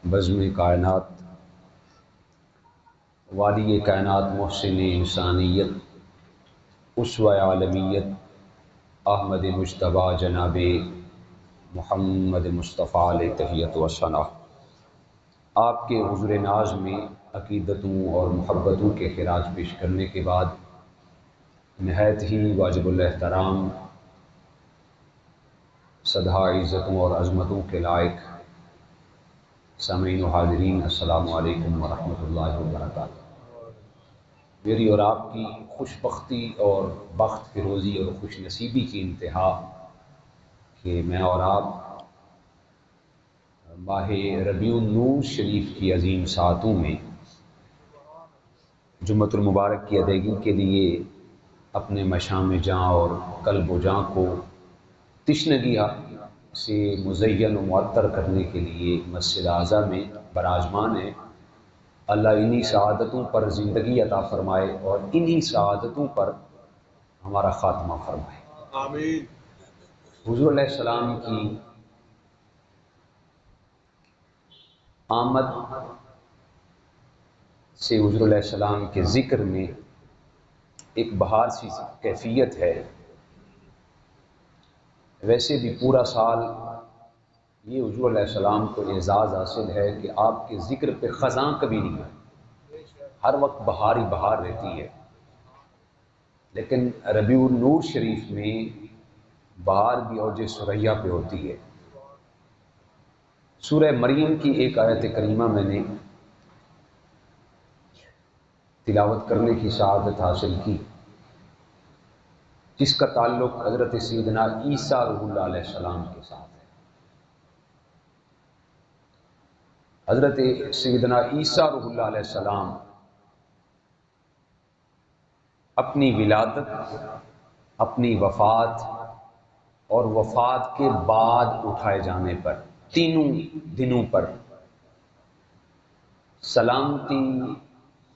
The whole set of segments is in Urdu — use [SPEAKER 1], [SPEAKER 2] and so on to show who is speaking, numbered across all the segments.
[SPEAKER 1] بزم کائنات والی کائنات محسن انسانیت اسوہ عالمیت احمد مجتبیٰ جناب محمد مصطفیٰ علیہ تحیت و ثنا۔ آپ کے حضور ناز میں عقیدتوں اور محبتوں کے خراج پیش کرنے کے بعد نہایت ہی واجب الاحترام سدھا عزتوں اور عظمتوں کے لائق سامعین و حاضرین، السلام علیکم ورحمۃ اللہ وبرکاتہ۔ میری اور آپ کی خوش بختی اور بخت فیروزی اور خوش نصیبی کی انتہا کہ میں اور آپ ماہ ربیع النور شریف کی عظیم ساعتوں میں جمعۃ المبارک کی ادائیگی کے لیے اپنے مشام جاں اور قلب و جاں کو تشنگی سے مزین و معطر کرنے کے لیے مسجد اعظم میں براجمان ہے۔ اللہ انہی سعادتوں پر زندگی عطا فرمائے اور انہی سعادتوں پر ہمارا خاتمہ فرمائے، آمین۔ حضور علیہ السلام کی آمد سے حضور علیہ السلام کے ذکر میں ایک بہار سی کیفیت ہے۔ ویسے بھی پورا سال یہ حضور علیہ السلام کو اعزاز حاصل ہے کہ آپ کے ذکر پہ خزاں کبھی نہیں ہے، ہر وقت بہار ہی بہار رہتی ہے، لیکن ربیع النور شریف میں بہار بھی اوج ثریا پہ ہوتی ہے۔ سورہ مریم کی ایک آیت کریمہ میں نے تلاوت کرنے کی سعادت حاصل کی، جس کا تعلق حضرت سیدنا عیسیٰ روح اللہ علیہ السلام کے ساتھ ہے۔ حضرت سیدنا عیسیٰ روح اللہ علیہ السلام اپنی ولادت، اپنی وفات اور وفات کے بعد اٹھائے جانے پر تینوں دنوں پر سلامتی،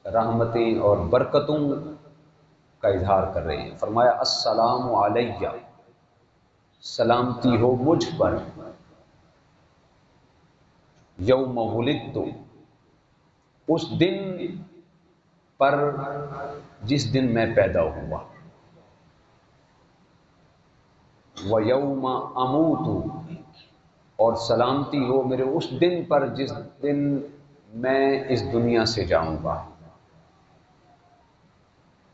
[SPEAKER 1] رحمتیں اور برکتوں کا اظہار کر رہے ہیں۔ فرمایا السلام علیہ، سلامتی ہو مجھ پر، یوم ولدت، اس دن پر جس دن میں پیدا ہوا، وَيَوْمَ أَمُوتُ، اور سلامتی ہو میرے اس دن پر جس دن میں اس دنیا سے جاؤں گا،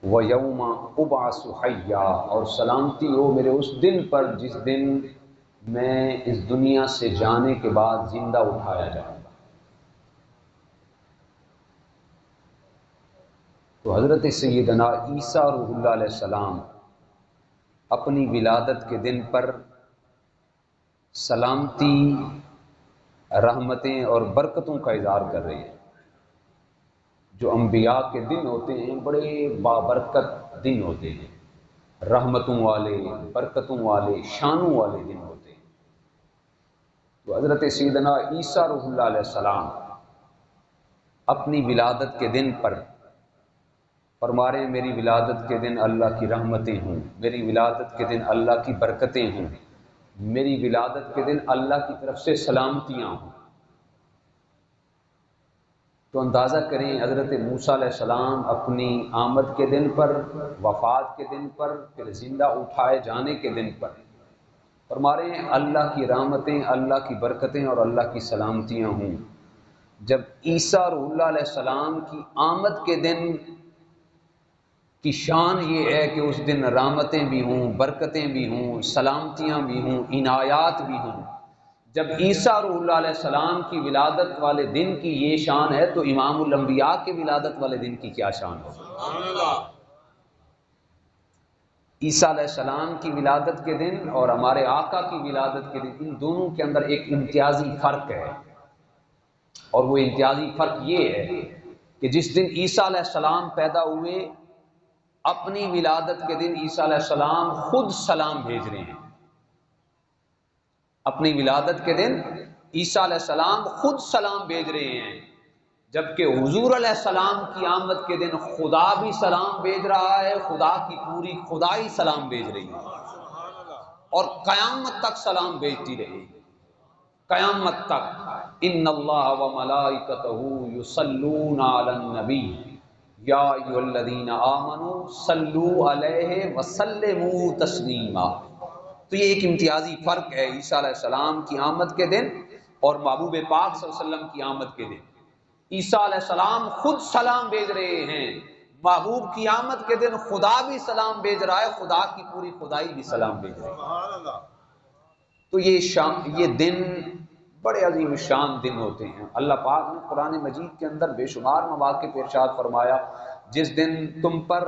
[SPEAKER 1] وَيَوْمَ أُبْعَثُ حَيًّا، اور سلامتی ہو میرے اس دن پر جس دن میں اس دنیا سے جانے کے بعد زندہ اٹھایا جاؤں گا۔ تو حضرت سیدنا عیسیٰ روح اللہ علیہ السلام اپنی ولادت کے دن پر سلامتی، رحمتیں اور برکتوں کا اظہار کر رہے ہیں۔ جو انبیاء کے دن ہوتے ہیں بڑے بابرکت دن ہوتے ہیں، رحمتوں والے، برکتوں والے، شانوں والے دن ہوتے ہیں۔ تو حضرت سیدنا عیسیٰ روح اللہ علیہ السلام اپنی ولادت کے دن پر فرما رہے ہیں میری ولادت کے دن اللہ کی رحمتیں ہوں، میری ولادت کے دن اللہ کی برکتیں ہوں، میری ولادت کے دن اللہ کی طرف سے سلامتیاں ہوں۔ تو اندازہ کریں حضرت موسیٰ علیہ السلام اپنی آمد کے دن پر، وفات کے دن پر، پھر زندہ اٹھائے جانے کے دن پر فرما رہے ہیں اللہ کی رحمتیں، اللہ کی برکتیں اور اللہ کی سلامتیاں ہوں۔ جب عیسیٰ روح اللہ علیہ السلام کی آمد کے دن کی شان یہ ہے کہ اس دن رحمتیں بھی ہوں، برکتیں بھی ہوں، سلامتیاں بھی ہوں، عنایات بھی ہوں۔ جب عیسیٰ روح اللہ علیہ السلام کی ولادت والے دن کی یہ شان ہے تو امام الانبیاء کے ولادت والے دن کی کیا شان ہے؟ عیسیٰ علیہ السلام کی ولادت کے دن اور ہمارے آقا کی ولادت کے دن، ان دونوں کے اندر ایک امتیازی فرق ہے، اور وہ امتیازی فرق یہ ہے کہ جس دن عیسیٰ علیہ السلام پیدا ہوئے، اپنی ولادت کے دن عیسیٰ علیہ السلام خود سلام بھیج رہے ہیں۔ اپنی ولادت کے دن عیسیٰ علیہ السلام خود سلام بھیج رہے ہیں، جبکہ حضور علیہ السلام کی آمد کے دن خدا بھی سلام بھیج رہا ہے، خدا کی پوری خدائی سلام بھیج رہی ہے، اور قیامت تک سلام بھیجتی رہے گی۔ قیامت تک ان اللہ و ملائکتہ یصلون علی النبی یا ایھا الذین آمنوا صلوا علیہ وسلموا تسلیما۔ تو یہ ایک امتیازی فرق ہے عیسیٰ علیہ السلام کی آمد کے دن اور محبوب پاک صلی اللہ علیہ وسلم کی آمد کے دن۔ عیسیٰ علیہ السلام خود سلام بھیج رہے ہیں، محبوب کی آمد کے دن خدا بھی سلام بھیج رہا ہے، خدا کی پوری خدائی بھی سلام بھیج رہی ہے۔ تو یہ دن بڑے عظیم شان دن ہوتے ہیں۔ اللہ پاک نے قرآن مجید کے اندر بے شمار مواقع پہ ارشاد فرمایا جس دن تم پر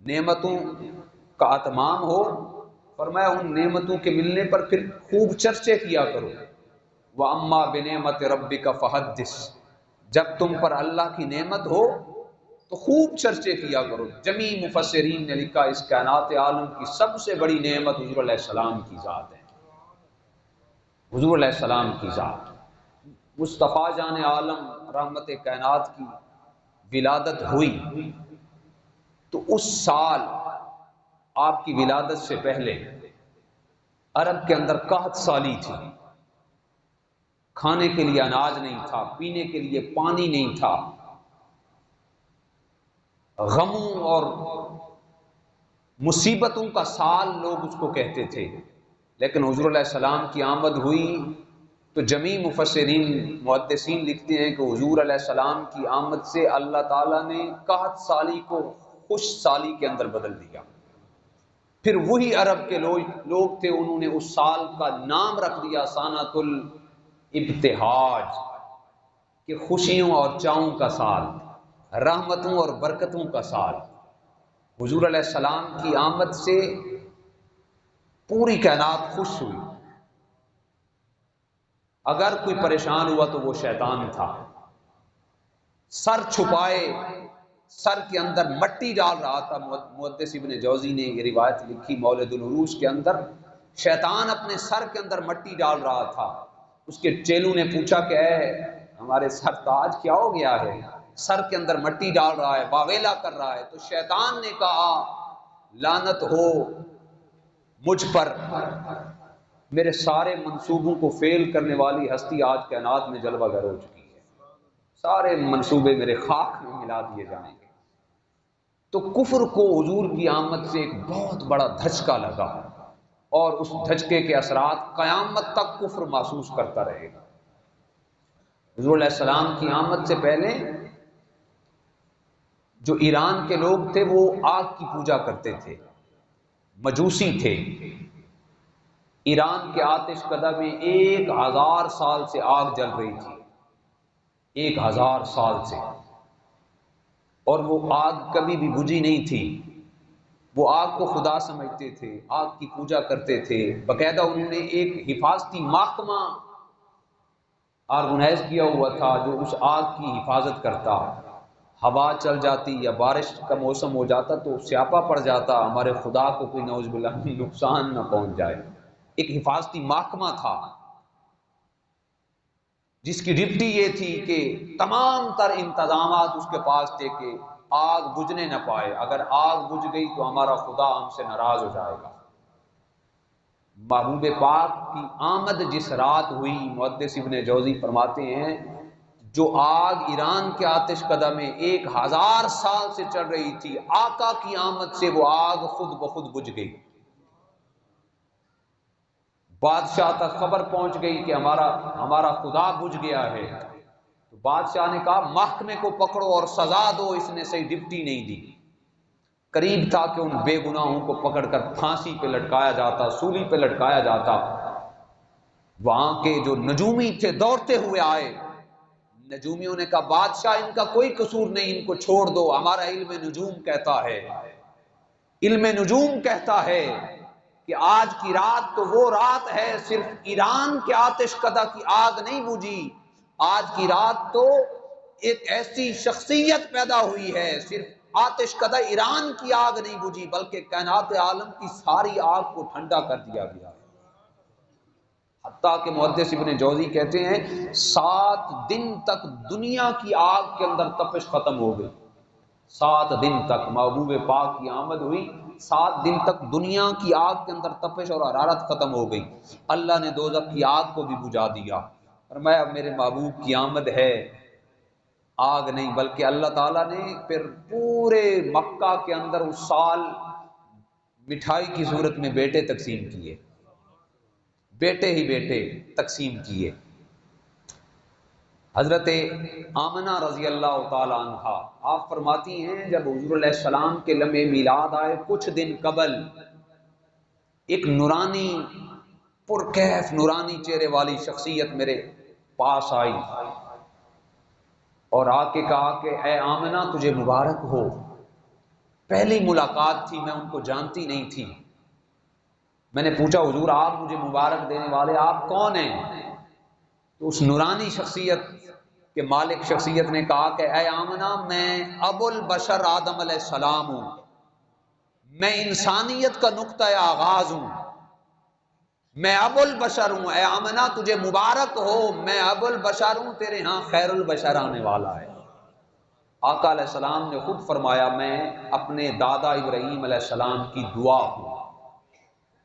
[SPEAKER 1] نعمتوں کا اتمام ہو، فرمایا ان نعمتوں کے ملنے پر پھر خوب چرچے کیا کرو۔ وَأَمَّا بِنِعْمَةِ رَبِّكَ فَحَدِّثْ، جب تم پر اللہ کی نعمت ہو تو خوب چرچے کیا کرو۔ جمیع مفسرین نے لکھا اس کائنات عالم کی سب سے بڑی نعمت حضور علیہ السلام کی ذات ہے، حضور علیہ السلام کی ذات۔ مصطفیٰ جان عالم رحمت کائنات کی ولادت ہوئی تو اس سال آپ کی ولادت سے پہلے عرب کے اندر قحط سالی تھی، کھانے کے لیے اناج نہیں تھا، پینے کے لیے پانی نہیں تھا، غموں اور مصیبتوں کا سال لوگ اس کو کہتے تھے۔ لیکن حضور علیہ السلام کی آمد ہوئی تو جمیع مفسرین محدثین لکھتے ہیں کہ حضور علیہ السلام کی آمد سے اللہ تعالیٰ نے قحط سالی کو خوش سالی کے اندر بدل دیا۔ پھر وہی عرب کے لوگ تھے، انہوں نے اس سال کا نام رکھ دیا سانۃ الابتہاج، کہ خوشیوں اور چاؤں کا سال، رحمتوں اور برکتوں کا سال۔ حضور علیہ السلام کی آمد سے پوری کائنات خوش ہوئی۔ اگر کوئی پریشان ہوا تو وہ شیطان تھا، سر چھپائے سر کے اندر مٹی ڈال رہا تھا۔ محدث ابن جوزی نے یہ روایت لکھی مولد العروج کے اندر، شیطان اپنے سر کے اندر مٹی ڈال رہا تھا۔ اس کے چیلوں نے پوچھا کہ اے ہمارے سر تاج کیا ہو گیا ہے، سر کے اندر مٹی ڈال رہا ہے، واویلا کر رہا ہے۔ تو شیطان نے کہا لعنت ہو مجھ پر، میرے سارے منصوبوں کو فیل کرنے والی ہستی آج کائنات میں جلوہ گر ہو چکی ہے، سارے منصوبے میرے خاک میں ملا دیے جائیں گے۔ تو کفر کو حضور کی آمد سے ایک بہت بڑا دھچکا لگا، اور اس دھچکے کے اثرات قیامت تک کفر محسوس کرتا رہے گا۔ حضور علیہ السلام کی آمد سے پہلے جو ایران کے لوگ تھے وہ آگ کی پوجا کرتے تھے، مجوسی تھے۔ ایران کے آتش کدہ میں 1000 سال سے آگ جل رہی تھی، 1000 سال سے، اور وہ آگ کبھی بھی بجھی نہیں تھی۔ وہ آگ کو خدا سمجھتے تھے، آگ کی پوجا کرتے تھے۔ باقاعدہ انہوں نے ایک حفاظتی محکمہ آرگنائز کیا ہوا تھا جو اس آگ کی حفاظت کرتا۔ ہوا چل جاتی یا بارش کا موسم ہو جاتا تو سیاپا پڑ جاتا، ہمارے خدا کو کوئی نعوذ باللہ نقصان نہ پہنچ جائے۔ ایک حفاظتی محکمہ تھا جس کی ڈیوٹی یہ تھی کہ تمام تر انتظامات اس کے پاس تھے کہ آگ بجھنے نہ پائے، اگر آگ بجھ گئی تو ہمارا خدا ہم سے ناراض ہو جائے گا۔ محبوب پاک کی آمد جس رات ہوئی، محدث ابن جوزی فرماتے ہیں جو آگ ایران کے آتش کدہ میں 1000 سال سے چل رہی تھی، آقا کی آمد سے وہ آگ خود بخود بجھ گئی۔ بادشاہ تک خبر پہنچ گئی کہ ہمارا خدا بجھ گیا ہے۔ تو بادشاہ نے کہا محکمے کو پکڑو اور سزا دو، اس نے صحیح ڈپٹی نہیں دی۔ قریب تھا کہ ان بے گناہوں کو پکڑ کر پھانسی پہ لٹکایا جاتا، سولی پہ لٹکایا جاتا۔ وہاں کے جو نجومی تھے دوڑتے ہوئے آئے، نجومیوں نے کہا بادشاہ ان کا کوئی قصور نہیں، ان کو چھوڑ دو، ہمارا علم نجوم کہتا ہے، علم نجوم کہتا ہے کہ آج کی رات تو وہ رات ہے، صرف ایران کے آتش کدہ کی آگ نہیں بجھی، آج کی رات تو ایک ایسی شخصیت پیدا ہوئی ہے، صرف آتش کدہ ایران کی آگ نہیں بجھی بلکہ کائنات عالم کی ساری آگ کو ٹھنڈا کر دیا گیا ہے۔ حتیٰ کہ محدث ابن جوزی کہتے ہیں 7 دن تک دنیا کی آگ کے اندر تپش ختم ہو گئی۔ 7 دن تک محبوب پاک کی آمد ہوئی، 7 دن تک دنیا کی آگ کے اندر تپش اور حرارت ختم ہو گئی، اللہ نے دوزخ کی آگ کو بھی بجھا دیا۔ فرمایا میرے محبوب کی آمد ہے، آگ نہیں بلکہ اللہ تعالیٰ نے پھر پورے مکہ کے اندر اس سال مٹھائی کی صورت میں بیٹے تقسیم کیے، بیٹے ہی بیٹے تقسیم کیے۔ حضرت آمنہ رضی اللہ تعالی عنہا آپ فرماتی ہیں جب حضور علیہ السلام کے لمحے میلاد آئے کچھ دن قبل ایک نورانی پرکیف نورانی چہرے والی شخصیت میرے پاس آئی اور آ کے کہا کہ اے آمنہ تجھے مبارک ہو۔ پہلی ملاقات تھی، میں ان کو جانتی نہیں تھی۔ میں نے پوچھا حضور آپ مجھے مبارک دینے والے آپ کون ہیں؟ تو اس نورانی شخصیت کے مالک شخصیت نے کہا کہ اے آمنہ میں ابو البشر آدم علیہ السلام ہوں، میں انسانیت کا نقطۂ آغاز ہوں، میں ابو البشر ہوں۔ اے آمنہ تجھے مبارک ہو، میں ابو البشر ہوں، تیرے ہاں خیر البشر آنے والا ہے۔ آقا علیہ السلام نے خود فرمایا میں اپنے دادا ابراہیم علیہ السلام کی دعا ہوں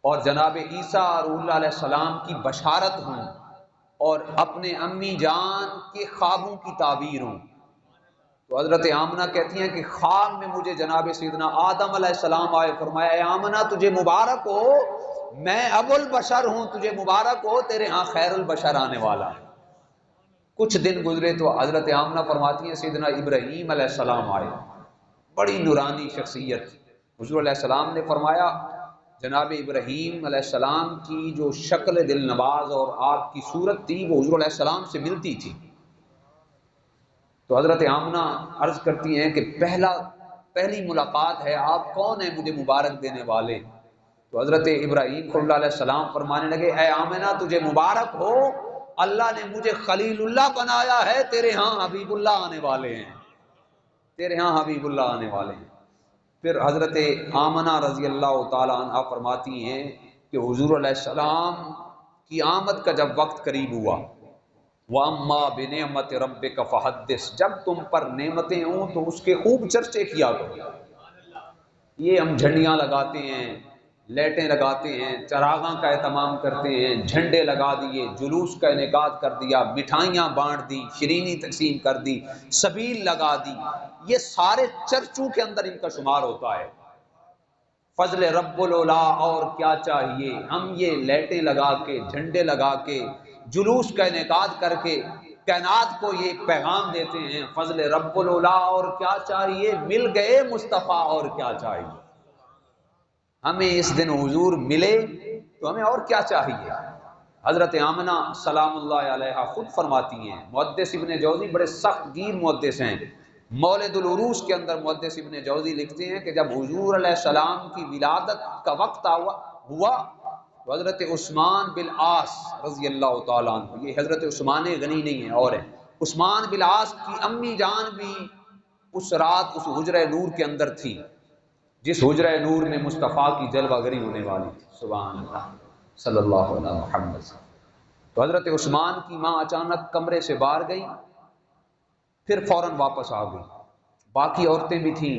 [SPEAKER 1] اور جناب عیسیٰ روح اللہ علیہ السلام کی بشارت ہوں اور اپنے امی جان کے خوابوں کی تعبیر ہوں۔ تو حضرت آمنہ کہتی ہیں کہ خواب میں مجھے جناب سیدنا آدم علیہ السلام آئے، فرمایا اے آمنہ تجھے مبارک ہو، میں ابو البشر ہوں، تجھے مبارک ہو، تیرے ہاں خیر البشر آنے والا ہے۔ کچھ دن گزرے تو حضرت آمنہ فرماتی ہیں سیدنا ابراہیم علیہ السلام آئے، بڑی نورانی شخصیت۔ حضور علیہ السلام نے فرمایا جناب ابراہیم علیہ السلام کی جو شکل دل نواز اور آپ کی صورت تھی وہ حضور علیہ السلام سے ملتی تھی۔ تو حضرت آمنہ عرض کرتی ہیں کہ پہلی ملاقات ہے، آپ کون ہیں مجھے مبارک دینے والے؟ تو حضرت ابراہیم صلی اللہ علیہ السلام فرمانے لگے اے آمنہ تجھے مبارک ہو، اللہ نے مجھے خلیل اللہ بنایا ہے، تیرے ہاں حبیب اللہ آنے والے ہیں، تیرے ہاں حبیب اللہ آنے والے ہیں۔ پھر حضرت آمنہ رضی اللہ تعالی عنہ فرماتی ہیں کہ حضور علیہ السلام کی آمد کا جب وقت قریب ہوا، وَأَمَّا بِنِعْمَةِ رَبِّكَ فَحَدِّثْ، جب تم پر نعمتیں ہوں تو اس کے خوب چرچے کیا کرو۔ یہ ہم جھنڈیاں لگاتے ہیں، لیٹیں لگاتے ہیں، چراغاں کا اہتمام کرتے ہیں، جھنڈے لگا دیے، جلوس کا انعقاد کر دیا، مٹھائیاں بانٹ دی، شرینی تقسیم کر دی، سبیل لگا دی، یہ سارے چرچوں کے اندر ان کا شمار ہوتا ہے۔ فضل رب العلا اور کیا چاہیے، ہم یہ لیٹیں لگا کے، جھنڈے لگا کے، جلوس کا انعقاد کر کے کائنات کو یہ پیغام دیتے ہیں فضل رب العلا اور کیا چاہیے، مل گئے مصطفیٰ اور کیا چاہیے۔ ہمیں اس دن حضور ملے تو ہمیں اور کیا چاہیے۔ حضرت آمنہ سلام اللہ علیہا خود فرماتی ہیں، محدث ابن جوزی بڑے سخت گیر محدث ہیں، مولد العروس کے اندر محدث ابن جوزی لکھتے ہیں کہ جب حضور علیہ السلام کی ولادت کا وقت ہوا تو حضرت عثمان بن عاص رضی اللہ تعالیٰ عنہ، یہ حضرت عثمان غنی نہیں ہیں اور ہیں، عثمان بن عاص کی امی جان بھی اس رات اس حجرہ نور کے اندر تھی جس حجرہ نور میں مصطفیٰ کی جلوہ گری ہونے والی تھی، سبحان اللہ صلی اللہ علیہ محمد۔ تو حضرت عثمان کی ماں اچانک کمرے سے باہر گئی، پھر فوراً واپس آ گئی، باقی عورتیں بھی تھیں،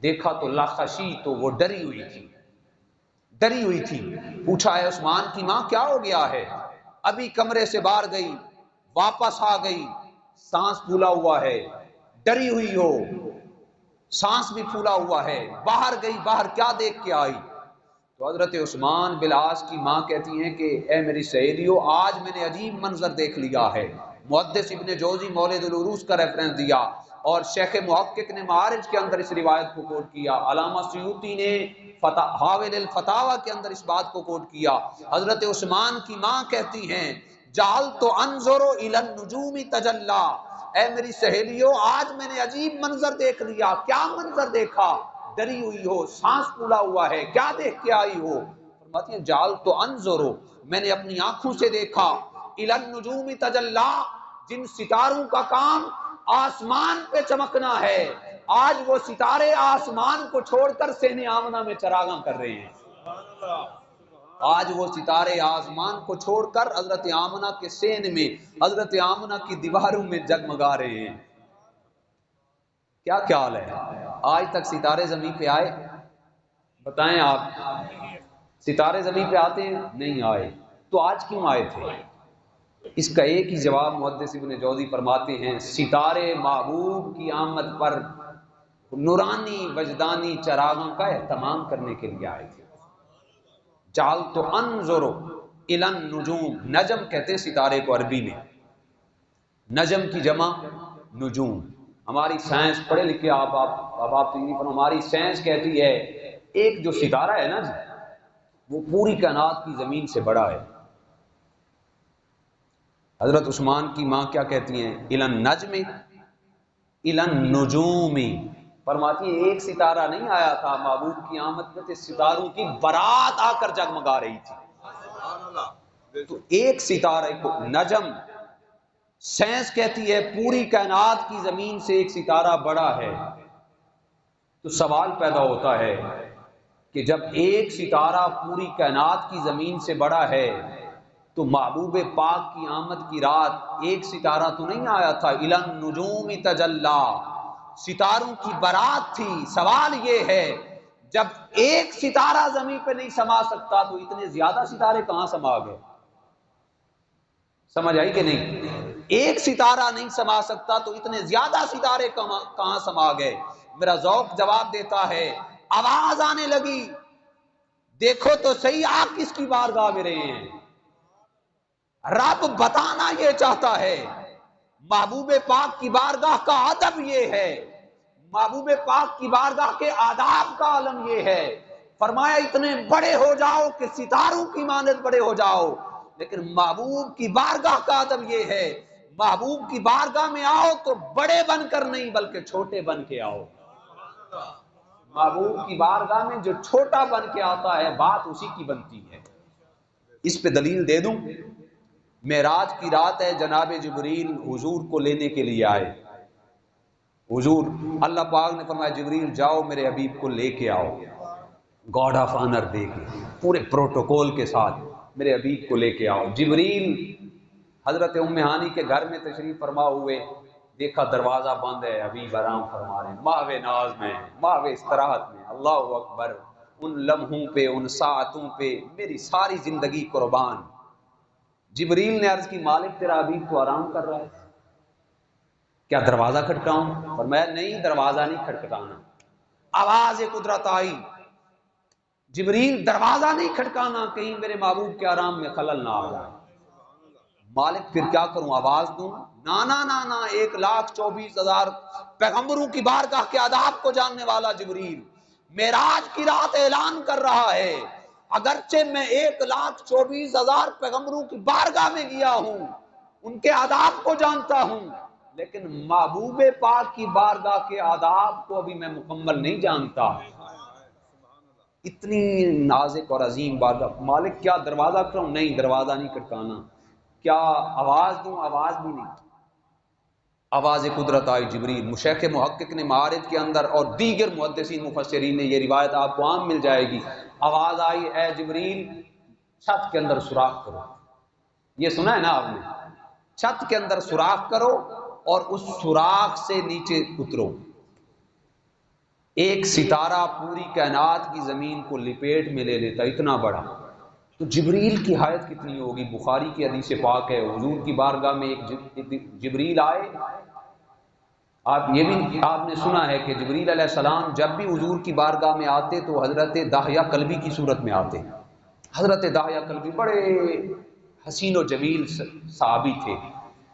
[SPEAKER 1] دیکھا تو لاخشی، تو وہ ڈری ہوئی تھی، پوچھا ہے عثمان کی ماں کیا ہو گیا ہے؟ ابھی کمرے سے باہر گئی، واپس آ گئی، سانس پھولا ہوا ہے، ڈری ہوئی ہو، سانس بھی پھولا ہوا ہے، باہر گئی، باہر کیا دیکھ کے آئی؟ تو حضرت عثمان بن عاص کی ماں کہتی ہیں کہ اے میری سہیلیو، آج میں نے عجیب منظر دیکھ لیا ہے۔ محدث ابن جوزی مولد العروس کا ریفرنس دیا اور شیخ محقق نے معارج کے اندر اس روایت کو کوٹ کیا، علامہ سیوطی نے حاوی الفتاوی کے اندر اس بات کو کوٹ کیا۔ حضرت عثمان کی ماں کہتی ہیں جعلت انظر الی النجوم تجلی، اے میری سہیلیو آج میں نے عجیب منظر دیکھ لیا۔ کیا منظر دیکھا؟ ڈری ہوئی ہو، سانس پھولا ہوا ہے، کیا دیکھ کے آئی ہو؟ فرماتی ہیں جعلت انظر، میں نے اپنی آنکھوں سے دیکھا، الی النجوم تجلی، جن ستاروں کا کام آسمان پہ چمکنا ہے، آج وہ ستارے آسمان کو چھوڑ کر سین آمنہ میں چراغاں کر رہے ہیں۔ آج وہ ستارے آسمان کو چھوڑ کر حضرت آمنہ کے سین میں، حضرت آمنہ کی دیواروں میں جگمگا رہے ہیں۔ کیا خیال ہے؟ آج تک ستارے زمین پہ آئے بتائیں آپ، ستارے زمین پہ آتے ہیں؟ نہیں آئے، تو آج کیوں آئے تھے؟ اس کا ایک ہی جواب محدث ابن جوزی فرماتے ہیں، ستارے محبوب کی آمد پر نورانی وجدانی چراغوں کا اہتمام کرنے کے لیے آئے تھے۔ جال تو انظرو الی النجوم، نجم کہتے ہیں ستارے کو عربی میں، نجم کی جمع نجوم۔ ہماری سائنس پڑھے لکھے آپ تو نہیں، پر ہماری سائنس کہتی ہے ایک جو ستارہ ہے نا جی، وہ پوری کائنات کی زمین سے بڑا ہے۔ حضرت عثمان کی ماں کیا کہتی ہیں؟ الی النجم الی النجوم، فرماتی ہیں ایک ستارہ نہیں آیا تھا، محبوب کی آمد میں ستاروں کی بارات آ کر جگمگا رہی تھی۔ تو ایک ستارہ کو نجم، سائنس کہتی ہے پوری کائنات کی زمین سے ایک ستارہ بڑا ہے۔ تو سوال پیدا ہوتا ہے کہ جب ایک ستارہ پوری کائنات کی زمین سے بڑا ہے تو محبوب پاک کی آمد کی رات ایک ستارہ تو نہیں آیا تھا؟ الی النجوم تجلی، ستاروں کی بارات تھی۔ سوال یہ ہے جب ایک ستارہ زمین پہ نہیں سما سکتا تو اتنے زیادہ ستارے کہاں سما گئے؟ سمجھ آئی کہ نہیں؟ ایک ستارہ نہیں سما سکتا تو اتنے زیادہ ستارے کہاں سما گئے؟ میرا ذوق جواب دیتا ہے، آواز آنے لگی، دیکھو تو صحیح آپ کس کی بارگاہ میں رہے ہیں۔ رب بتانا یہ چاہتا ہے، محبوب پاک کی بارگاہ کا ادب یہ ہے، محبوب پاک کی بارگاہ کے آداب کا عالم یہ ہے۔ فرمایا اتنے بڑے ہو جاؤ کہ ستاروں کی مانند بڑے ہو جاؤ، لیکن محبوب کی بارگاہ کا ادب یہ ہے، محبوب کی بارگاہ میں آؤ تو بڑے بن کر نہیں بلکہ چھوٹے بن کے آؤ۔ محبوب کی بارگاہ میں جو چھوٹا بن کے آتا ہے بات اسی کی بنتی ہے۔ اس پہ دلیل دے دوں، معراج کی رات ہے، جناب جبریل حضور کو لینے کے لیے آئے۔ حضور اللہ پاک نے فرمایا جبریل جاؤ میرے حبیب کو لے کے آؤ، گاڈ آف آنر دے کے، پورے پروٹوکول کے ساتھ میرے حبیب کو لے کے آؤ۔ جبریل حضرت ام ہانی کے گھر میں تشریف فرما ہوئے، دیکھا دروازہ بند ہے، حبیب آرام فرما رہے ہیں، ماہ ناز میں، ماہ استراحت میں۔ اللہ اکبر، ان لمحوں پہ، ان ساعتوں پہ میری ساری زندگی قربان۔ جبریل نے عرض کی مالک تیرا حبیب تو آرام کر رہا ہے، کیا دروازہ کھٹکاؤں؟ فرمایا نہیں، دروازہ نہیں کھٹکھٹانا۔ آواز قدرت آئی، جبریل دروازہ نہیں کھٹکانا، کہیں میرے محبوب کے آرام میں خلل نہ آ جائے۔ مالک پھر کیا کروں، آواز دوں؟ نانا نانا، 1,24,000 پیغمبروں کی بارگاہ کے آداب کو جاننے والا جبریل معراج کی رات اعلان کر رہا ہے، اگرچہ میں 1,24,000 پیغمبروں کی بارگاہ میں گیا ہوں، ان کے آداب کو جانتا ہوں، لیکن محبوب پاک کی بارگاہ کے آداب کو ابھی میں مکمل نہیں جانتا۔ اتنی نازک اور عظیم بارگاہ، مالک کیا دروازہ کھٹکاؤں؟ نہیں، دروازہ نہیں کھٹکانا۔ کیا آواز دوں؟ آواز بھی نہیں۔ آواز قدرت آئی، جبریل۔ مشیخ محقق نے معارج کے اندر اور دیگر محدثین مفسرین نے یہ روایت آپ کو عام مل جائے گی، آواز آئی اے جبریل چھت کے اندر سوراخ کرو۔ یہ سنا ہے نا آپ نے، چھت کے اندر سوراخ کرو اور اس سوراخ سے نیچے اترو۔ ایک ستارہ پوری کائنات کی زمین کو لپیٹ میں لے لیتا، اتنا بڑا۔ تو جبریل کی حیت کتنی ہوگی؟ بخاری کی حدیث پاک ہے، حضور کی بارگاہ میں ایک جبریل آئے۔ یہ بھی آپ نے سنا ہے کہ جبریل علیہ السلام جب بھی حضور کی بارگاہ میں آتے تو حضرت داہیہ کلبی کی صورت میں آتے۔ حضرت داہیہ کلبی بڑے حسین و جمیل صحابی تھے،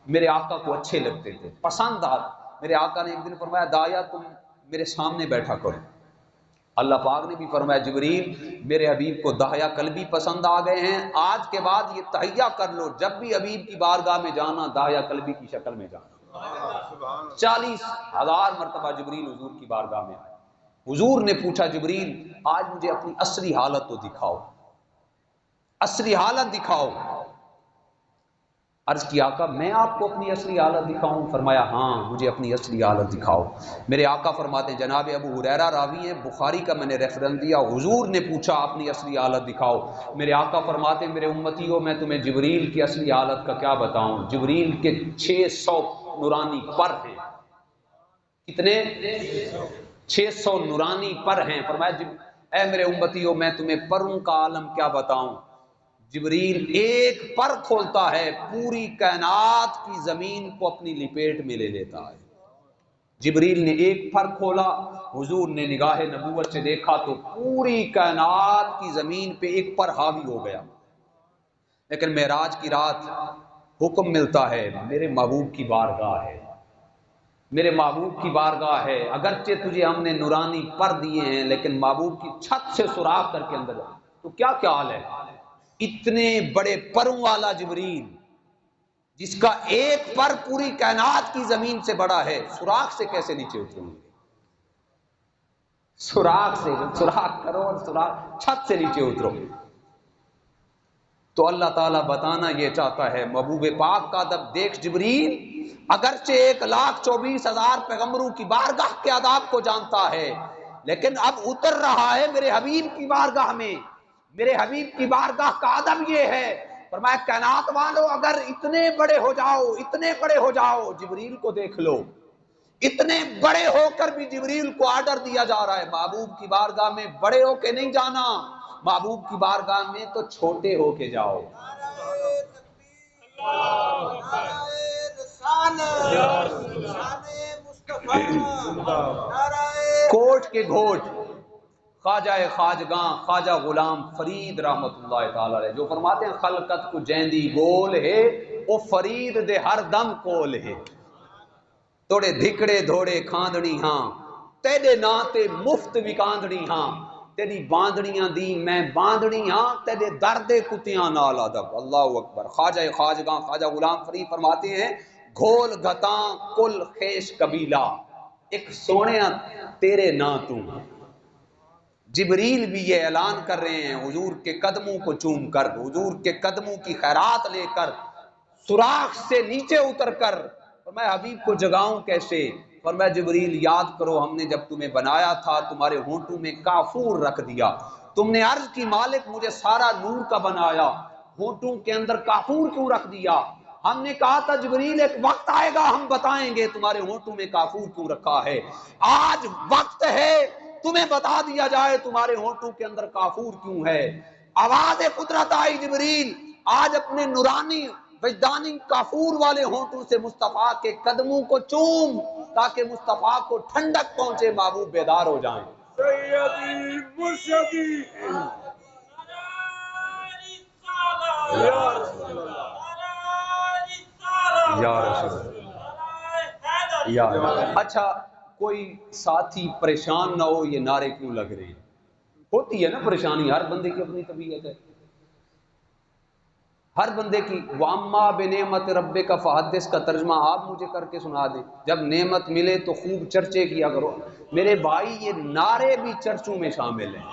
[SPEAKER 1] میرے آقا کو اچھے لگتے تھے، پسند آ۔ میرے آقا نے ایک دن فرمایا داہیہ تم میرے سامنے بیٹھا کرو۔ اللہ پاک نے بھی فرمایا جبریل میرے حبیب کو داہیہ کلبی پسند آ گئے ہیں، آج کے بعد یہ تہیہ کر لو، جب بھی حبیب کی بارگاہ میں جانا داہیہ کلبی کی شکل میں جانا۔ 40,000 مرتبہ جبریل حضور کی بارگاہ میں آئے۔ حضور نے پوچھا جبریل آج مجھے اپنی اصلی حالت تو دکھاؤ، اصلی حالت دکھاؤ۔ عرض کی آقا میں آپ کو اپنی اصلی حالت دکھاؤں؟ فرمایا ہاں مجھے اپنی اصلی حالت دکھاؤ۔ میرے آقا فرماتے ہیں، جناب ابو ہریرہ راوی ہیں، بخاری کا میں نے ریفرنس دیا، حضور نے پوچھا اپنی اصلی حالت دکھاؤ۔ میرے آقا فرماتے ہیں میرے امتیوں میں تمہیں جبریل کی اصلی حالت کا کیا بتاؤں؟ جبریل کے 600 نورانی پر ہیں۔ کتنے؟ 600 نورانی پر ہیں۔ فرمایا اے میرے امتیوں میں تمہیں پروں کا عالم کیا بتاؤں، جبریل ایک پر کھولتا ہے پوری کائنات کی زمین کو اپنی لپیٹ میں لے لیتا ہے۔ جبریل نے ایک پر کھولا، حضور نے نگاہ نبوت سے دیکھا تو پوری کائنات کی زمین پہ ایک پر حاوی ہو گیا۔ لیکن معراج کی رات حکم ملتا ہے، میرے محبوب کی بارگاہ ہے، میرے محبوب کی بارگاہ ہے، اگرچہ تجھے ہم نے نورانی پر دیے ہیں لیکن محبوب کی چھت سے سوراخ کر کے اندر جا۔ تو کیا حال ہے، اتنے بڑے پروں والا جبریل جس کا ایک پر پوری کائنات کی زمین سے بڑا ہے، سوراخ سے کیسے نیچے اتریں گے؟ سوراخ سے، سوراخ کرو اور سوراخ چھت سے نیچے اترو۔ تو اللہ تعالیٰ بتانا یہ چاہتا ہے، محبوب پاک کا ادب دیکھ جبریل اگرچہ 1,24,000 پیغمبروں کی بارگاہ کے آداب کو جانتا ہے، لیکن اب اتر رہا ہے میرے حبیب کی بارگاہ میں۔ میرے حبیب کی بارگاہ کا ادب یہ ہے، فرمایا کائنات والو اگر اتنے بڑے ہو جاؤ، اتنے بڑے ہو جاؤ، جبریل کو دیکھ لو، اتنے بڑے ہو کر بھی جبریل کو آرڈر دیا جا رہا ہے محبوب کی بارگاہ میں بڑے ہو کے نہیں جانا، محبوب کی بارگاہ میں تو چھوٹے ہو کے جاؤ۔ کوٹ کے گھوٹ خواجہ خواجگاں خواجہ غلام فرید رحمت اللہ تعالی علیہ جو فرماتے ہیں خلقت کو جیندی بول ہے او فرید دے ہر دم کول ہے، توڑے دھکڑے دھوڑے کھاندڑی ہاں تیرے نا تے مفت وکاندڑی ہاں، تیری باندڑیاں دی میں باندڑی ہاں تیرے درد کتیاں نال ادب۔ اللہ اکبر۔ خواجہ خواجگاں خواجہ غلام فرید فرماتے ہیں گھول گھتاں کل خیش قبیلہ ایک سونیا تیرے نا تو۔ جبریل بھی یہ اعلان کر رہے ہیں حضور کے قدموں کو چوم کر، حضور کے قدموں کی خیرات لے کر، سوراخ سے نیچے اتر کر، فرمایا حبیب کو جگاؤں کیسے؟ فرمایا جبریل یاد کرو ہم نے جب تمہیں بنایا تھا تمہارے ہونٹوں میں کافور رکھ دیا، تم نے عرض کی مالک مجھے سارا نور کا بنایا، ہونٹوں کے اندر کافور کیوں رکھ دیا؟ ہم نے کہا تھا جبریل ایک وقت آئے گا ہم بتائیں گے تمہارے ہونٹوں میں کافور کیوں رکھا ہے، آج وقت ہے تمہیں بتا دیا جائے تمہارے ہونٹوں کے اندر کافور کیوں ہے۔ آواز قدرت آئی جبریل آج اپنے نورانی وجدانی کافور والے ہونٹوں سے مصطفیٰ کے قدموں کو چوم تاکہ مصطفیٰ کو ٹھنڈک پہنچے، محبوب بیدار ہو جائیں۔
[SPEAKER 2] سیدی مرشدی
[SPEAKER 1] یا رسول یا اچھا کوئی ساتھی پریشان نہ ہو یہ نعرے کیوں لگ رہے ہیں؟ ہوتی ہے نا پریشانی، ہر بندے کی اپنی طبیعت ہے، ہر بندے کی۔ وَأَمَّا بِنِعْمَةِ رَبِّكَ فَحَدِّثْ کا ترجمہ آپ مجھے کر کے سنا دیں، جب نعمت ملے تو خوب چرچے کیا کرو۔ میرے بھائی یہ نعرے بھی چرچوں میں شامل ہیں،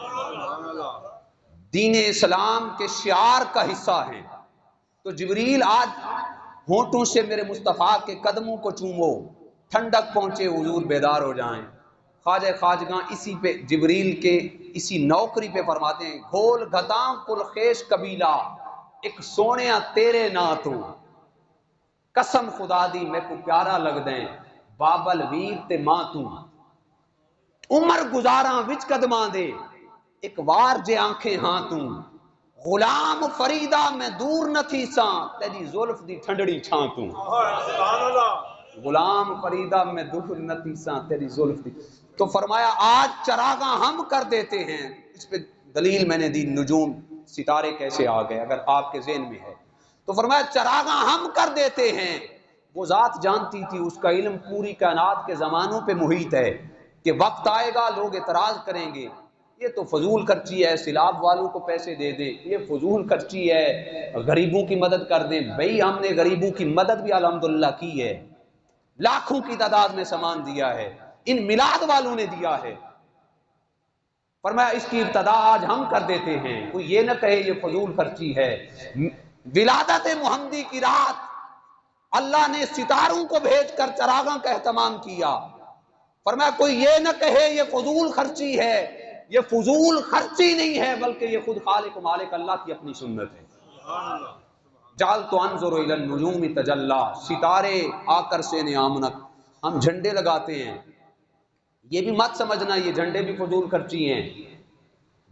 [SPEAKER 1] دین اسلام کے شعار کا حصہ ہیں۔ تو جبریل آج ہونٹوں سے میرے مصطفیٰ کے قدموں کو چومو، ٹھنڈک پہنچے، حضور بیدار ہو جائیں۔ خواجہ خواجگاں اسی پہ جبریل کے اسی نوکری پہ فرماتے ہیں گھول گھتاں کل خیش قبیلہ ایک سونیا تیرے نا تو، قسم خدا دی میں کو پیارا لگ دیں بابل ویر تے ماں تو، عمر گزاراں وچ قدماں دے ایک وار جے آنکھیں ہاں تو، غلام فریدہ میں دور نہ تھی ساں تیری زلف دی ٹھنڈڑی چھاں تو،
[SPEAKER 2] سبحان اللہ۔
[SPEAKER 1] غلام فریدہ میں دور نہ تھی ساں تیری زلف دی۔ تو فرمایا آج چراغاں ہم کر دیتے ہیں، اس پہ دلیل میں نے دی نجوم ستارے کیسے آ گئے اگر آپ کے ذہن میں ہے تو فرمایا چراغاں ہم کر دیتے ہیں۔ وہ ذات جانتی تھی، اس کا علم پوری کائنات کے زمانوں پہ محیط ہے کہ وقت آئے گا لوگ اعتراض کریں گے یہ تو فضول خرچی ہے، سیلاب والوں کو پیسے دے دیں، یہ فضول خرچی ہے، غریبوں کی مدد کر دیں۔ بھئی ہم نے غریبوں کی مدد بھی الحمدللہ کی ہے، لاکھوں کی تعداد میں سامان دیا ہے، ان میلاد والوں نے دیا ہے۔ فرمایا اس کی ابتدا آج ہم کر دیتے ہیں، کوئی یہ نہ کہے یہ فضول خرچی ہے۔ ولادت محمدی کی رات اللہ نے ستاروں کو بھیج کر چراغاں کا اہتمام کیا۔ فرمایا کوئی یہ نہ کہے یہ فضول خرچی ہے، یہ فضول خرچی نہیں ہے بلکہ یہ خود خالق و مالک اللہ کی اپنی سنت ہے۔ جعلت انظر الی النجوم تجلی، ستارے آ کر سے نعامنک، ہم جھنڈے لگاتے ہیں، یہ بھی مت سمجھنا یہ جھنڈے بھی فضول خرچی ہیں،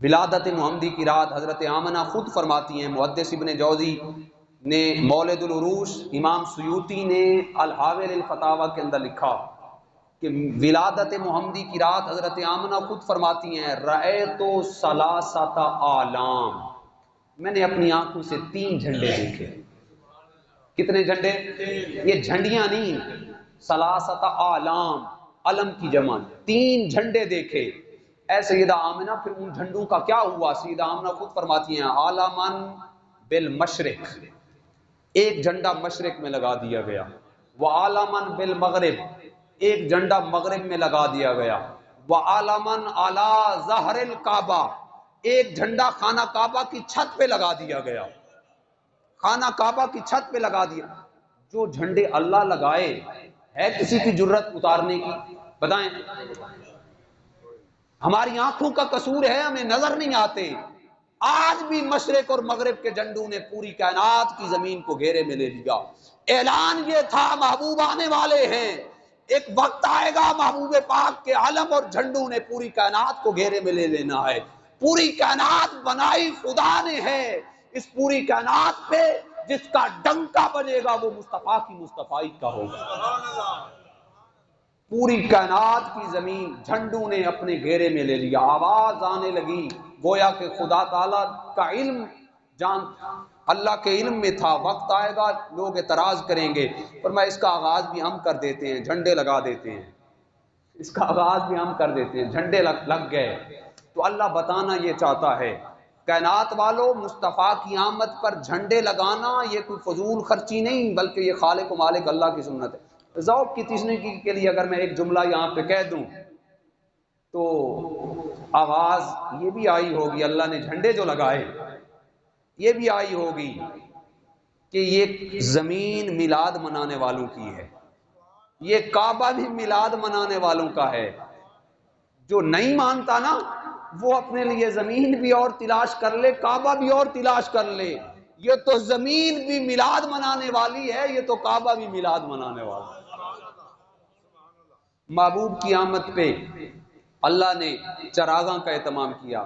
[SPEAKER 1] ولادت محمدی کی رات حضرت آمنہ خود فرماتی ہیں، محدث ابن جوزی نے مولد العروس، امام سیوطی نے الحاوی للفتاوی کے اندر لکھا کہ ولادت محمدی کی رات حضرت آمنہ خود فرماتی ہیں رأیت ثلاثۃ اعلام، میں نے اپنی آنکھوں سے 3 جھنڈے دیکھے۔ کتنے جھنڈے؟ یہ جھنڈیاں نہیں، ثلاثۃ اعلام، علم کی جمع، 3 جھنڈے دیکھے۔ اے سیدہ آمنہ پھر ان جھنڈوں کا کیا ہوا؟ سیدہ آمنہ خود فرماتی ہیں عالمن بالمشرق، ایک جھنڈا مشرق میں لگا دیا گیا، وعالمن بالمغرب، ایک جھنڈا مغرب میں لگا دیا گیا، وعالمن علی ظہر الکعبہ، ایک جھنڈا خانہ کعبہ کی چھت پہ لگا دیا گیا، خانہ کعبہ کی چھت پہ لگا دیا۔ جو جھنڈے اللہ لگائے ہے کسی کی جرت اتارنے کی؟ بتائیں، ہماری آنکھوں کا قصور ہے، ہمیں نظر نہیں آتے۔ آج بھی مشرق اور مغرب کے جھنڈوں نے پوری کائنات کی زمین کو گھیرے میں لے لیا۔ اعلان یہ تھا محبوب آنے والے ہیں، ایک وقت آئے گا محبوب پاک کے علم اور جھنڈوں نے پوری کائنات کو گھیرے میں لے لینا ہے۔ پوری کائنات بنائی خدا نے ہے، اس پوری کائنات پہ جس کا ڈنکا بجے گا وہ مصطفیٰ کی مصطفائی کا ہوگا۔ پوری کائنات کی زمین جھنڈوں نے اپنے گھیرے میں لے لیا۔ آواز آنے لگی گویا کہ خدا تعالیٰ کا علم جان اللہ کے علم میں تھا، وقت آئے گا لوگ اعتراض کریں گے، فرمایا اس کا آغاز بھی ہم کر دیتے ہیں، جھنڈے لگا دیتے ہیں، اس کا آغاز بھی ہم کر دیتے ہیں، جھنڈے لگ گئے۔ تو اللہ بتانا یہ چاہتا ہے کائنات والوں، مصطفیٰ کی آمد پر جھنڈے لگانا یہ کوئی فضول خرچی نہیں، بلکہ یہ خالق و مالک اللہ کی سنت ہے۔ ذوق کی تشنگی کے لیے اگر میں ایک جملہ یہاں پہ کہہ دوں تو آواز یہ بھی آئی ہوگی، اللہ نے جھنڈے جو لگائے یہ بھی آئی ہوگی کہ یہ زمین میلاد منانے والوں کی ہے، یہ کعبہ بھی میلاد منانے والوں کا ہے۔ جو نہیں مانتا نا وہ اپنے لیے زمین بھی اور تلاش کر لے، کعبہ بھی اور تلاش کر لے، یہ تو زمین بھی میلاد منانے والی ہے، یہ تو کعبہ بھی میلاد منانے والا ہے۔ محبوب کی آمد پہ اللہ نے چراغاں کا اہتمام کیا،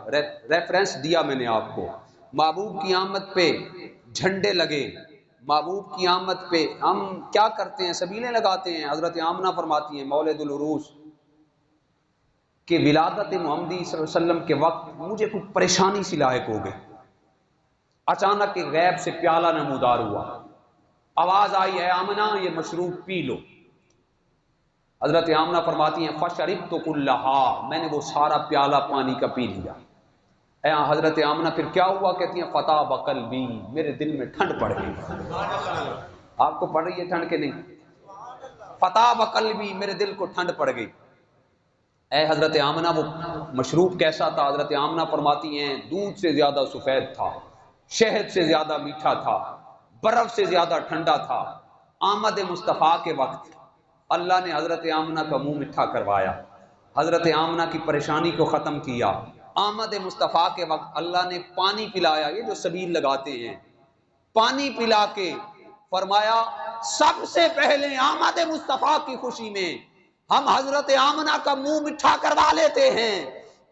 [SPEAKER 1] ریفرنس دیا میں نے آپ کو۔ محبوب کی آمد پہ جھنڈے لگے، محبوب کی آمد پہ ہم کیا کرتے ہیں؟ سبیلیں لگاتے ہیں۔ حضرت آمنہ فرماتی ہیں مولد العروس کہ ولادت محمدی صلی اللہ علیہ وسلم کے وقت مجھے کوئی پریشانی سی لاحق ہو گئی، اچانک ایک غیب سے پیالہ نمودار ہوا، آواز آئی اے آمنہ یہ مشروب پی لو۔ حضرت آمنہ فرماتی ہیں فشربت کلھا، میں نے وہ سارا پیالہ پانی کا پی لیا۔ حضرت آمنہ پھر کیا ہوا؟ کہتی ہیں فطاب قلبی، میرے دل میں ٹھنڈ پڑ گئی۔ آپ کو پڑ رہی ہے ٹھنڈ کے نہیں؟ فطاب قلبی، میرے دل کو ٹھنڈ پڑ گئی۔ اے حضرت آمنہ وہ مشروب کیسا تھا؟ حضرت آمنہ فرماتی ہیں دودھ سے زیادہ سفید تھا، شہد سے زیادہ میٹھا تھا، برف سے زیادہ ٹھنڈا تھا۔ آمد مصطفیٰ کے وقت اللہ نے حضرت آمنہ کا منہ میٹھا کروایا، حضرت آمنہ کی پریشانی کو ختم کیا۔ آمد مصطفیٰ کے وقت اللہ نے پانی پلایا، یہ جو سبیل لگاتے ہیں پانی پلا کے فرمایا سب سے پہلے آمد مصطفیٰ کی خوشی میں ہم حضرت آمنہ کا منہ میٹھا کروا لیتے ہیں،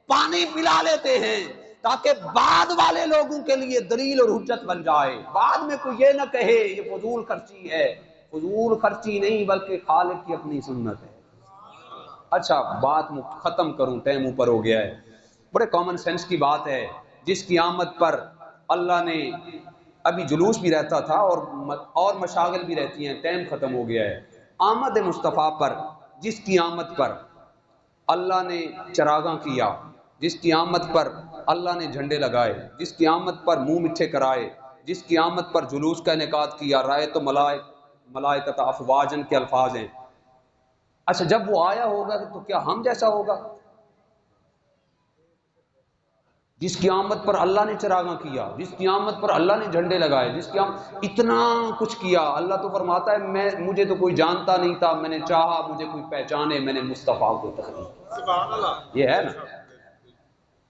[SPEAKER 1] پانی پلا لیتے ہیں، تاکہ بعد والے لوگوں کے لیے دلیل اور حجت بن جائے، بعد میں کوئی یہ نہ کہے یہ فضول خرچی ہے۔ فضول خرچی نہیں بلکہ خالق کی اپنی سنت ہے۔ اچھا بات ختم کروں، ٹائم اوپر ہو گیا ہے۔ بڑے کامن سینس کی بات ہے، جس کی آمد پر اللہ نے، ابھی جلوس بھی رہتا تھا اور مشاغل بھی رہتی ہیں، ٹائم ختم ہو گیا ہے۔ آمد مصطفیٰ پر، جس کی آمد پر اللہ نے چراغاں کیا، جس کی آمد پر اللہ نے جھنڈے لگائے، جس کی آمد پر منہ میٹھے کرائے، جس کی آمد پر جلوس کا انعقاد کیا، رائے تو ملائکۃ افواجن کے الفاظ ہیں۔ اچھا جب وہ آیا ہوگا تو کیا ہم جیسا ہوگا؟ جس کی آمد پر اللہ نے چراغاں کیا، جس کی آمد پر اللہ نے جھنڈے لگائے، جس کی آمد اتنا کچھ کیا، اللہ تو فرماتا ہے مجھے تو کوئی جانتا نہیں تھا، میں نے چاہا مجھے کوئی پہچانے، میں نے مصطفیٰ کو تخلیق۔
[SPEAKER 2] سبحان اللہ،
[SPEAKER 1] یہ ہے نا۔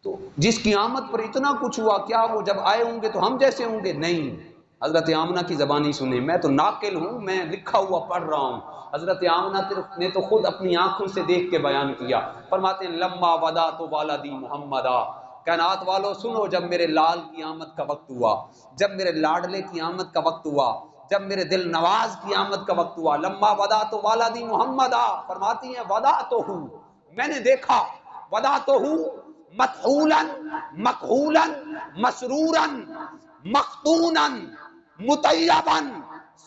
[SPEAKER 1] تو جس کی آمد پر اتنا کچھ ہوا، کیا وہ جب آئے ہوں گے تو ہم جیسے ہوں گے؟ نہیں۔ حضرت آمنہ کی زبانی سنیں، میں تو ناقل ہوں، میں لکھا ہوا پڑھ رہا ہوں۔ حضرت آمنہ نے تو خود اپنی آنکھوں سے دیکھ کے بیان کیا، فرماتے ہیں لما ودعت والدی محمدا، کائنات والوں سنو، جب میرے لال کی آمد کا وقت ہوا، جب میرے لاڈلے کی آمد کا وقت ہوا، جب میرے دل نواز کی آمد کا وقت ہوا، لما ودا تو والدی محمد فرماتی ہیں ودا تو ہوں، میں نے دیکھا، ودا تو ہوں مدحولا مکحولا مسرورا مختونا مطیبا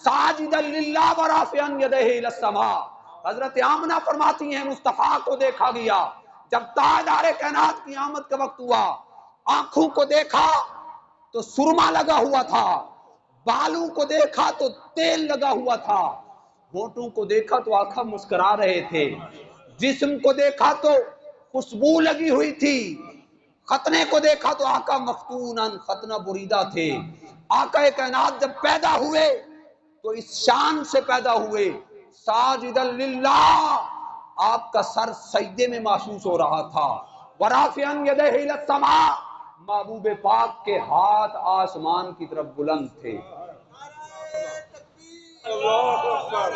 [SPEAKER 1] ساجدا للہ ورافعا یدیہ الی السماء۔ حضرت آمنہ فرماتی ہیں مصطفیٰ کو دیکھا گیا جب تاجدار کائنات کی آمد کا وقت ہوا، آنکھوں کو دیکھا تو سرما لگا ہوا تھا، بالوں کو دیکھا تو تیل لگا ہوا تھا، ہونٹوں کو دیکھا تو آقا مسکرا رہے تھے، جسم کو دیکھا تو خوشبو لگی ہوئی تھی، ختنے کو دیکھا تو آقا مختوناً ختنہ بریدہ تھے۔ آقا کائنات جب پیدا ہوئے تو اس شان سے پیدا ہوئے، ساجدا للہ، آپ کا سر سجدے میں محسوس ہو رہا تھا، ورافعا یدیہ الی السماء، محبوب پاک کے ہاتھ آسمان کی طرف بلند تھے۔
[SPEAKER 2] اللہ اکبر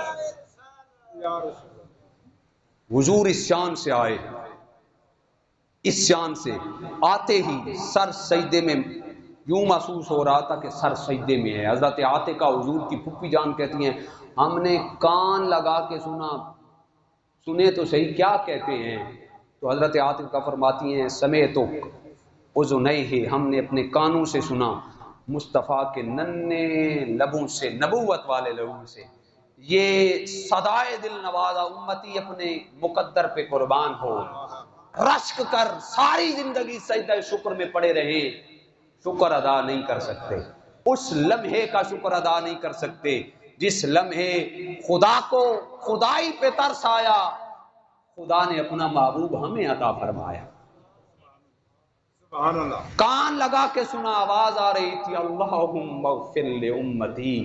[SPEAKER 2] یا رسول اللہ۔
[SPEAKER 1] حضور اس شان سے آئے، اس شان سے آتے ہی سر سجدے میں یوں محسوس ہو رہا تھا کہ سر سجدے میں ہے۔ حضرت عاتقہ حضور کی پھپھی جان کہتی ہیں ہم نے کان لگا کے سنا، سنے تو صحیح کیا کہتے ہیں؟ تو حضرت عاتقہ فرماتی ہیں سمیتک اذنیہ، ہم نے اپنے کانوں سے سنا، مصطفیٰ کے ننھے لبوں سے، نبوت والے لبوں سے، یہ صدائے دل نوازا امتی اپنے مقدر پہ قربان ہو، رشک کر ساری زندگی سجدہ شکر میں پڑے رہے، شکر ادا نہیں کر سکتے، اس لمحے کا شکر ادا نہیں کر سکتے جس لمحے خدا کو خدائی پہ ترس آیا، خدا نے اپنا محبوب ہمیں عطا فرمایا۔
[SPEAKER 2] سبحان اللہ۔
[SPEAKER 1] کان لگا کے سنا، آواز آ رہی تھی اللہم اغفر لامتی،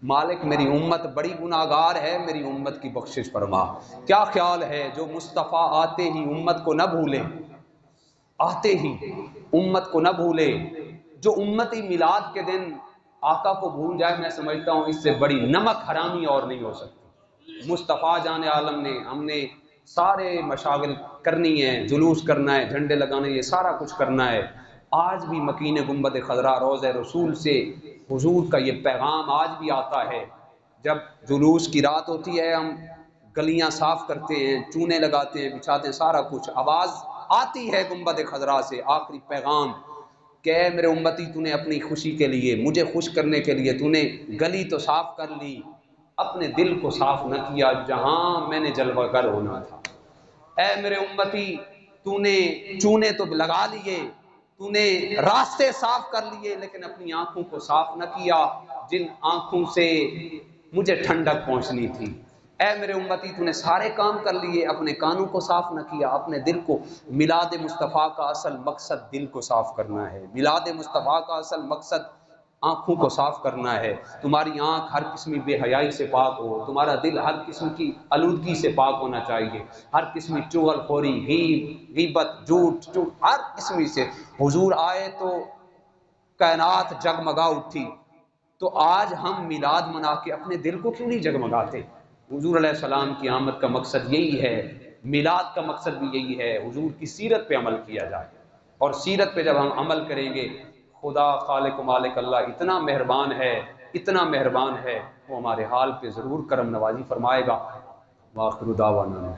[SPEAKER 1] مالک میری امت بڑی گناہگار ہے، میری امت کی بخشش فرما۔ کیا خیال ہے جو مصطفیٰ آتے ہی امت کو نہ بھولے، آتے ہی امت کو نہ بھولے، جو امتی میلاد کے دن آقا کو بھول جائے، میں سمجھتا ہوں اس سے بڑی نمک حرامی اور نہیں ہو سکتی۔ مصطفیٰ جان عالم نے، ہم نے سارے مشاغل کرنی ہے، جلوس کرنا ہے، جھنڈے لگانے، یہ سارا کچھ کرنا ہے، آج بھی مکین گنبد خضرا روضہ رسول سے حضور کا یہ پیغام آج بھی آتا ہے۔ جب جلوس کی رات ہوتی ہے ہم گلیاں صاف کرتے ہیں، چونے لگاتے ہیں، بچھاتے ہیں، سارا کچھ، آواز آتی ہے گنبد خضرا سے آخری پیغام کہ اے میرے امتی، تو نے اپنی خوشی کے لیے، مجھے خوش کرنے کے لیے تو نے گلی تو صاف کر لی، اپنے دل کو صاف نہ کیا جہاں میں نے جلوہ گر ہونا تھا۔ اے میرے امتی، تو نے چونے تو لگا لیے، تو نے راستے صاف کر لیے، لیکن اپنی آنکھوں کو صاف نہ کیا جن آنکھوں سے مجھے ٹھنڈک پہنچنی تھی۔ اے میرے امتی، تو نے سارے کام کر لیے، اپنے کانوں کو صاف نہ کیا، اپنے دل کو۔ میلاد مصطفیٰ کا اصل مقصد دل کو صاف کرنا ہے، میلاد مصطفیٰ کا اصل مقصد آنکھوں کو صاف کرنا ہے۔ تمہاری آنکھ ہر قسمی بے حیائی سے پاک ہو، تمہارا دل ہر قسم کی آلودگی سے پاک ہونا چاہیے، ہر قسمی چغل خوری، غیبت، جھوٹ، ہر قسمی سے۔ حضور آئے تو کائنات جگمگا اٹھی، تو آج ہم میلاد منا کے اپنے دل کو کیوں نہیں جگمگاتے؟ حضور علیہ السلام کی آمد کا مقصد یہی ہے، میلاد کا مقصد بھی یہی ہے، حضور کی سیرت پہ عمل کیا جائے، اور سیرت پہ جب ہم عمل کریں گے خدا خالق و مالک اللہ اتنا مہربان ہے، اتنا مہربان ہے، وہ ہمارے حال پہ ضرور کرم نوازی فرمائے گا۔ وآخر دعوانا